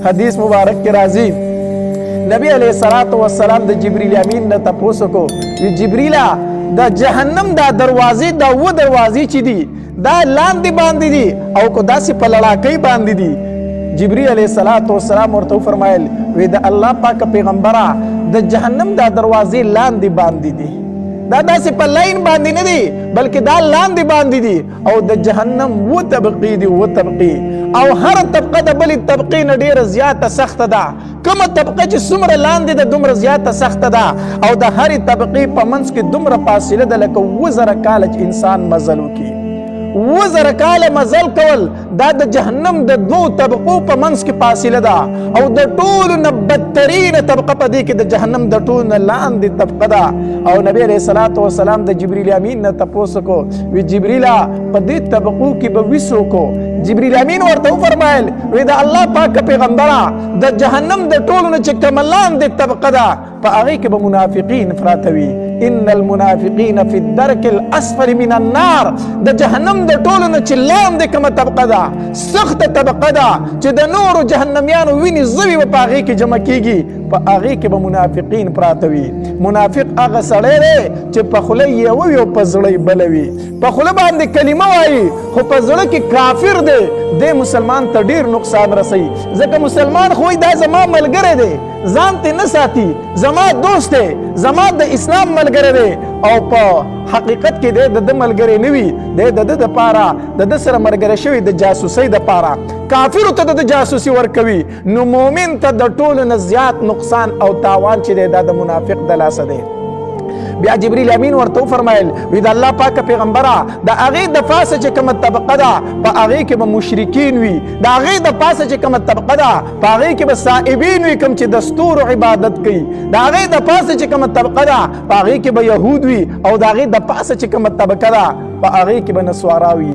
حدیث مبارک کے راضی نبی علیہ السلام دا جبریل امین نا تپوسو کو جبریلا دا جہنم دا دروازی دا وہ دروازی چی دی دا لاندی باندی دی او کو دا سی پلڑاکی باندی دی جبریل علیہ السلام ورطو فرمائل وی دا اللہ پاک پیغمبرہ دا جہنم دا دروازی لاندی باندی دی دا سی پلائن باندی ندی بلکہ دا لاندی باندی دی او دا جہنم وہ طبقی دی وہ طبقی او ہر طبقہ دا بلی طبقی نڈیر زیادہ سخت دا کم طبقہ چی سمر لاندی دا دمر زیادہ سخت دا او دا ہر طبقی پا منس کی دمر پاسیل دا لکا وزر کالج انسان مزلو کی وزر کال مزل کول دا دا جہنم دا دو طبقو پا منس کی پاسیل دا او دا طول بہترین طبقہ پا دی کی دا جہنم دا طول لاندی طبقہ دا او نبی علیہ السلام دا جبریل امین نا تپوسو کو وی جبریلہ پا دی طبقو کی بویسو کو جبریل امین ورطو فرمائل وی دا اللہ پاک پیغمبرہ دا جہنم دا طول نا چکم لاندی طبقہ دا پا آغی کے با منافقین فراتوی ان المنافقین فی الدرک الاسفل من النار دا جہنم دا طول نا چلام دے کم طبقہ دا سخت طبقہ دا چی دا نور جہنمیانو وینی زوی و پا آغی کی جمع کی گی پا آغی کے با منافقین پراتوی منافق آغا سڑے رے چی پا خلی یوی و پا زڑی بلوی پا خلی باندے کلمہ وائی خو پا زڑی کی کافر دے مسلمان تا دیر نقصان رسی زکا مسلمان خوی دا زمان ملگرے دے زانتے نساتی زمان دوست دے زمان دا اسلام ملگرے دے او پا حقیقت کی دے دا ملگرے نوی دے دا پارا دا سر ملگرے شوی دا جاسوسی دا پارا کافر تا دا جاسوسی ورکوی نو مومن تا دا طول نزیات نقصان او تاوان چی دے دا منافق دلاسا دے بیا جبریل امین ورطو فرمائل وی دا اللہ پاک پیغمبرہ دا اغی دا پاس چکم طبقہ دا پا اغی کے با مشرکین وی دا اغی دا پاس چکم طبقہ دا پا اغی کے با سائبین وی کم چی دستور و عبادت کی دا اغی دا پاس چکم طبقہ دا پا اغی کے با یہود وی او دا اغی دا پاس چکم طبقہ دا پا اغی کے با نسواراوی